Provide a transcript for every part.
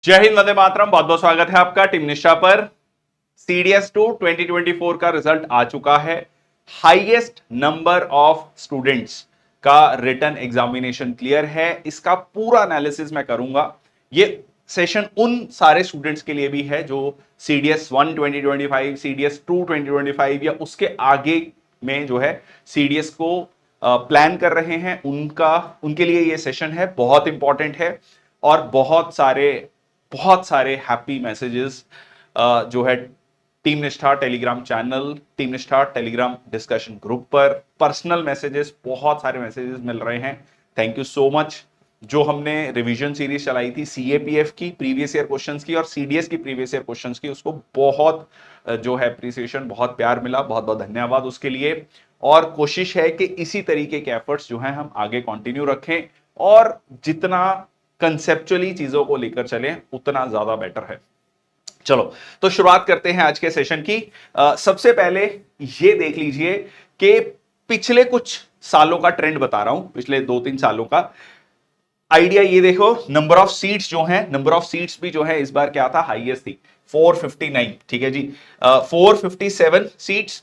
जय हिंद, वंदे मातरम। बहुत बहुत स्वागत है आपका टीम निष्ठा पर। सीडीएस 2 2024 का रिजल्ट आ चुका है। हाईएस्ट नंबर ऑफ स्टूडेंट्स का रिटन एग्जामिनेशन क्लियर है। इसका पूरा एनालिसिस मैं करूंगा। ये सेशन उन सारे स्टूडेंट्स के लिए भी है जो सीडीएस 1 2025, सीडीएस 2 2025 या उसके आगे में जो है सीडीएस को प्लान कर रहे हैं, उनके लिए ये सेशन है, बहुत इंपॉर्टेंट है। और बहुत सारे हैप्पी मैसेजेस जो है टीम निष्ठा टेलीग्राम चैनल, टीम निष्ठा टेलीग्राम डिस्कशन ग्रुप पर पर्सनल मैसेजेस, बहुत सारे मैसेजेस मिल रहे हैं। Thank you so much. जो हमने रिवीजन सीरीज चलाई थी सीएपीएफ की प्रीवियस ईयर क्वेश्चंस की और सीडीएस की प्रीवियस ईयर क्वेश्चंस की, उसको बहुत जो है अप्रिसिएशन, बहुत प्यार मिला। बहुत बहुत धन्यवाद उसके लिए। और कोशिश है कि इसी तरीके के एफर्ट्स जो हैं हम आगे कंटिन्यू रखें और जितना कंसेप्चुअली चीजों को लेकर चलें उतना ज्यादा बेटर है। चलो, तो शुरुआत करते हैं आज के सेशन की। सबसे पहले ये देख लीजिए कि पिछले कुछ सालों का ट्रेंड बता रहा हूं, पिछले 2-3 सालों का आइडिया। ये देखो, नंबर ऑफ सीट्स जो हैं, नंबर ऑफ सीट्स भी जो है इस बार क्या था, हाईएस्ट थी 459। ठीक है जी, 457 सीट्स।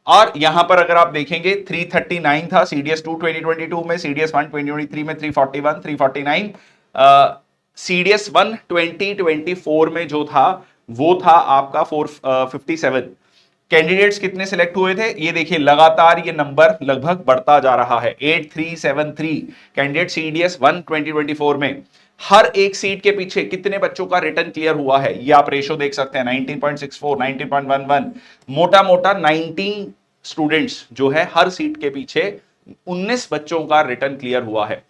और यहां पर अगर आप देखेंगे 339 था सीडीएस 2 2022 में, सीडीएस 1 2023 में 341 349, सीडीएस 1 2024 में जो था वो था आपका 457। कैंडिडेट्स कितने सिलेक्ट हुए थे ये देखिए, लगातार ये नंबर लगभग बढ़ता जा रहा है। 8373 कैंडिडेट सीडीएस 1 2024 में। हर एक सीट के पीछे कितने बच्चों का रिटर्न क्लियर हुआ है ये आप रेशो देख सकते हैं, 19.64, 19.11, मोटा मोटा 19 स्टूडेंट्स जो है हर सीट के पीछे 19 बच्चों का रिटर्न क्लियर हुआ है।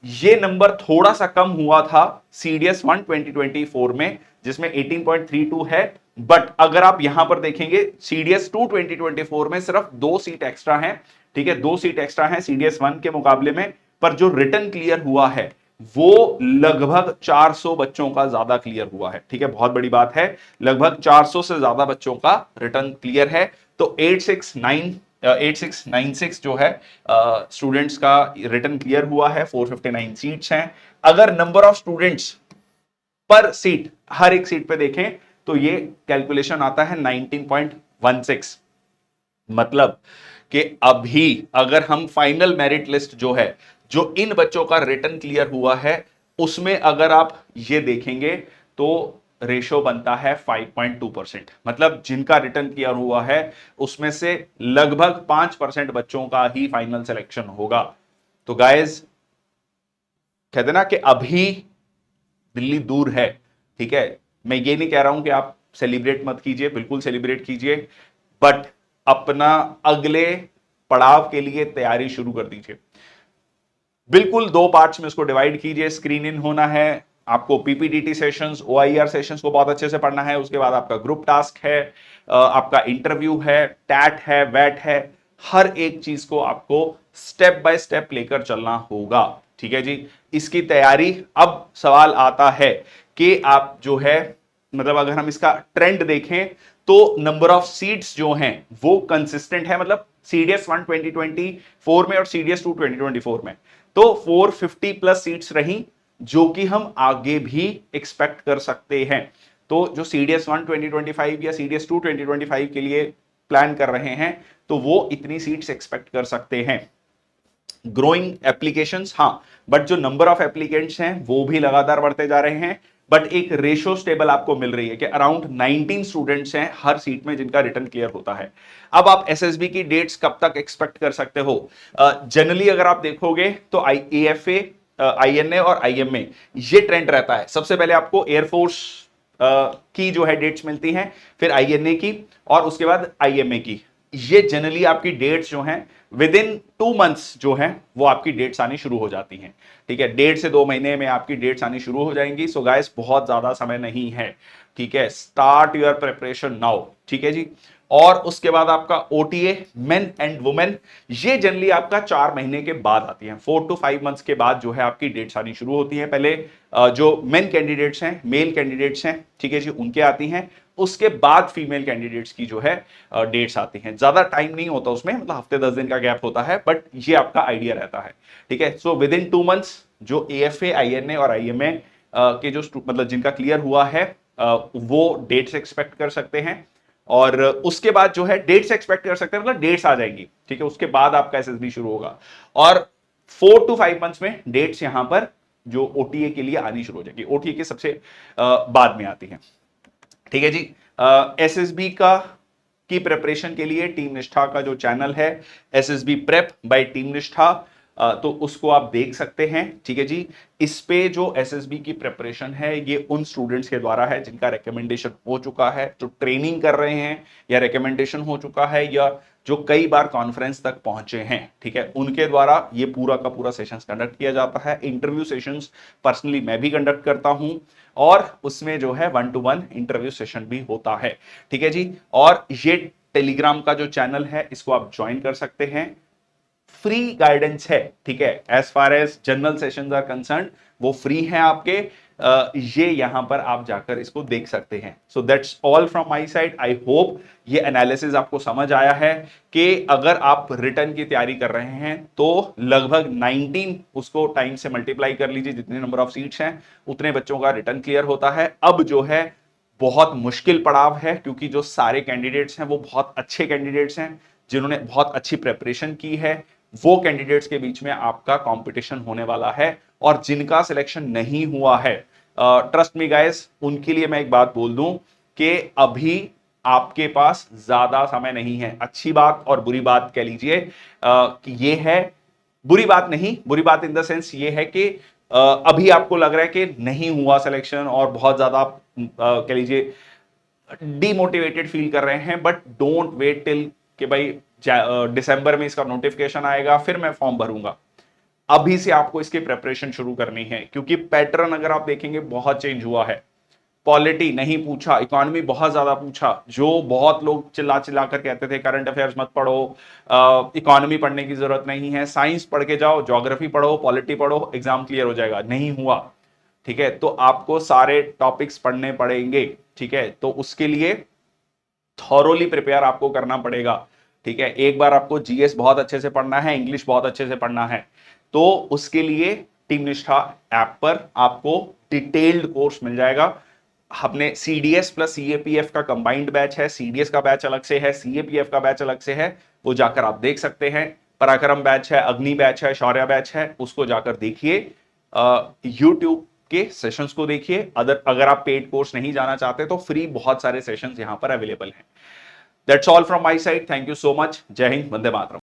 ये नंबर थोड़ा सा कम हुआ था सीडीएस 1 2024 में, जिसमें 18.32 है। बट अगर आप यहां पर देखेंगे सीडीएस 2 2024 में सिर्फ 2 सीट एक्स्ट्रा हैं। ठीक है, 2 सीट एक्स्ट्रा हैं सीडीएस 1 के मुकाबले में। पर जो रिटर्न क्लियर हुआ है वो लगभग 400 बच्चों का ज्यादा क्लियर हुआ है। ठीक है, बहुत बड़ी बात है, लगभग 400 से ज्यादा बच्चों का रिटर्न क्लियर है। तो 8696 जो है स्टूडेंट्स का रिटर्न क्लियर हुआ है। 459 सीट्स हैं। अगर नंबर ऑफ स्टूडेंट्स पर सीट हर एक सीट पे देखें तो ये कैलकुलेशन आता है 19.16। मतलब कि अभी अगर हम फाइनल मेरिट लिस्ट जो है, जो इन बच्चों का रिटर्न क्लियर हुआ है, उसमें अगर आप ये देखेंगे तो रेशो बनता है 5.2%। मतलब जिनका रिटर्न क्लियर हुआ है उसमें से लगभग 5% बच्चों का ही फाइनल सिलेक्शन होगा। तो गाइज, कहते ना कि अभी दिल्ली दूर है। ठीक है, मैं ये नहीं कह रहा हूं कि आप सेलिब्रेट मत कीजिए, बिल्कुल सेलिब्रेट कीजिए, बट अपना अगले पड़ाव के लिए तैयारी शुरू कर दीजिए। बिल्कुल 2 पार्ट्स में उसको डिवाइड कीजिए। स्क्रीन इन होना है आपको, पीपीडीटी सेशंस, ओआईआर सेशंस को बहुत अच्छे से पढ़ना है। उसके बाद आपका ग्रुप टास्क है, आपका इंटरव्यू है, टैट है, वैट है। हर एक चीज को आपको स्टेप बाय स्टेप लेकर चलना होगा। ठीक है जी, इसकी तैयारी। अब सवाल आता है कि आप जो है, मतलब अगर हम इसका ट्रेंड देखें तो नंबर ऑफ सीट्स जो हैं वो कंसिस्टेंट है। मतलब सीडीएस 1 2024 में और सीडीएस 2 2024 में तो 450 प्लस सीट्स रही, जो कि हम आगे भी एक्सपेक्ट कर सकते हैं। तो जो सीडीएस 1 2025 या सीडीएस 2 2025 के लिए प्लान कर रहे हैं तो वो इतनी सीट्स एक्सपेक्ट कर सकते हैं। ग्रोइंग एप्लीकेशंस, हाँ, बट जो नंबर ऑफ एप्लीकेंट्स हैं वो भी लगातार बढ़ते जा रहे हैं। बट एक रेशो स्टेबल आपको मिल रही है कि अराउंड 19 स्टूडेंट्स हैं हर सीट में जिनका रिटर्न क्लियर होता है। अब आप एसएसबी की डेट्स कब तक एक्सपेक्ट कर सकते हो? जनरली अगर आप देखोगे तो एएफए, आईएनए और आईएमए, ये ट्रेंड रहता है। सबसे पहले आपको एयरफोर्स की जो है डेट्स मिलती हैं, फिर आईएनए की और उसके बाद आईएमए की। ये जनरली आपकी डेट्स जो हैं विद इन 2 मंथ्स जो है वो आपकी डेट्स आनी शुरू हो जाती हैं। ठीक है, 1.5 से 2 महीने में आपकी डेट्स आनी शुरू हो जाएंगी। सो गाइस, बहुत ज्यादा समय नहीं है। ठीक है, स्टार्ट योर प्रिपरेशन नाउ। ठीक है जी। और उसके बाद आपका ओटीए मेन एंड वुमेन, ये जनरली आपका 4 महीने के बाद आती है। 4 to 5 मंथ्स के बाद जो है आपकी डेट्स आनी शुरू होती है। पहले जो मेन कैंडिडेट्स हैं, मेल कैंडिडेट्स हैं, ठीक है जी, उनके आती हैं। उसके बाद फीमेल कैंडिडेट्स की जो है डेट्स आती हैं। ज्यादा टाइम नहीं होता उसमें, मतलब हफ्ते 10 दिन का गैप होता है, बट ये आपका आइडिया रहता है। ठीक है, सो विद इन 2 मंथ्स जो एएफए, आईएनए और आईएमए के जो मतलब जिनका क्लियर हुआ है वो डेट्स एक्सपेक्ट कर सकते हैं। और उसके बाद जो है डेट्स एक्सपेक्ट कर सकते हैं, मतलब डेट्स आ जाएंगी, ठीक है, उसके बाद आपका एसएसबी शुरू होगा। और 4 to 5 मंथ्स में डेट्स यहां पर जो ओटीए के लिए आनी शुरू हो जाएगी। ओटीए के सबसे बाद में आती है, ठीक है जी। एसएसबी का की प्रिपरेशन के लिए टीम निष्ठा का जो चैनल है, एसएसबी प्रेप बाय टीम निष्ठा, तो उसको आप देख सकते हैं, ठीक है जी। इस पे जो एसएसबी की प्रिपरेशन है ये उन स्टूडेंट्स के द्वारा है जिनका रिकमेंडेशन हो चुका है, जो ट्रेनिंग कर रहे हैं या रिकमेंडेशन हो चुका है, या जो कई बार कॉन्फ्रेंस तक पहुंचे हैं, ठीक है, उनके द्वारा ये पूरा का पूरा सेशंस कंडक्ट किया जाता है। इंटरव्यू सेशंस पर्सनली मैं भी कंडक्ट करता हूं, और उसमें जो है 1-to-1 इंटरव्यू सेशन भी होता है, ठीक है जी। और ये टेलीग्राम का जो चैनल है इसको आप ज्वाइन कर सकते हैं, फ्री गाइडेंस है, ठीक है। As far as general sessions are concern वो फ्री है आपके। ये यहां पर आप जाकर इसको देख सकते हैं। So that's all from my side. I hope ये एनालिसिस आपको समझ आया है कि अगर आप रिटर्न की तैयारी कर रहे हैं तो लगभग 19 उसको टाइम से मल्टीप्लाई कर लीजिए, जितने नंबर ऑफ सीट्स हैं उतने बच्चों का रिटर्न क्लियर होता है। अब जो है बहुत मुश्किल पड़ाव है, क्योंकि जो सारे कैंडिडेट्स हैं वो बहुत अच्छे कैंडिडेट्स हैं जिन्होंने बहुत अच्छी प्रेपरेशन की है। वो कैंडिडेट्स के बीच में आपका कंपटीशन होने वाला है, और जिनका सिलेक्शन नहीं हुआ है, ट्रस्ट मी गाइस, उनके लिए मैं एक बात बोल दूं कि अभी आपके पास ज्यादा समय नहीं है। अच्छी बात और बुरी बात कह लीजिए कि ये है, बुरी बात नहीं, बुरी बात इन द सेंस ये है कि अभी आपको लग रहा है कि नहीं हुआ सिलेक्शन और बहुत ज्यादा कह लीजिए डीमोटिवेटेड फील कर रहे हैं, बट डोंट वेट टिल कि भाई दिसंबर में इसका नोटिफिकेशन आएगा फिर मैं फॉर्म भरूंगा। अभी से आपको इसकी प्रेपरेशन शुरू करनी है, क्योंकि पैटर्न अगर आप देखेंगे बहुत चेंज हुआ है। पॉलिटी नहीं पूछा, इकोनॉमी बहुत ज्यादा पूछा। जो बहुत लोग चिल्ला चिल्ला कर कहते थे करंट अफेयर्स मत पढ़ो, इकोनॉमी पढ़ने की जरूरत नहीं है, साइंस पढ़ के जाओ, ज्योग्राफी पढ़ो, पॉलिटी पढ़ो, एग्जाम क्लियर हो जाएगा, नहीं हुआ, ठीक है। तो आपको सारे टॉपिक्स पढ़ने पड़ेंगे, ठीक है। तो उसके लिए थॉरोली प्रिपेयर आपको करना पड़ेगा, ठीक है। एक बार आपको जीएस बहुत अच्छे से पढ़ना है, इंग्लिश बहुत अच्छे से पढ़ना है, तो उसके लिए टीम निष्ठा ऐप पर आपको डिटेल्ड कोर्स मिल जाएगा। हमने सीडीएस प्लस सीएपीएफ का कंबाइंड बैच है, सीडीएस का बैच अलग से है, सीएपीएफ का बैच अलग से है, वो जाकर आप देख सकते हैं। पराक्रम बैच है, अग्नि बैच है, शौर्य बैच है, उसको जाकर देखिए। यूट्यूब के सेशंस को देखिए। अगर आप पेड कोर्स नहीं जाना चाहते तो फ्री बहुत सारे सेशंस यहां पर अवेलेबल हैं। That's all from my side. Thank you so much. जय हिंद, वंदे मातरम।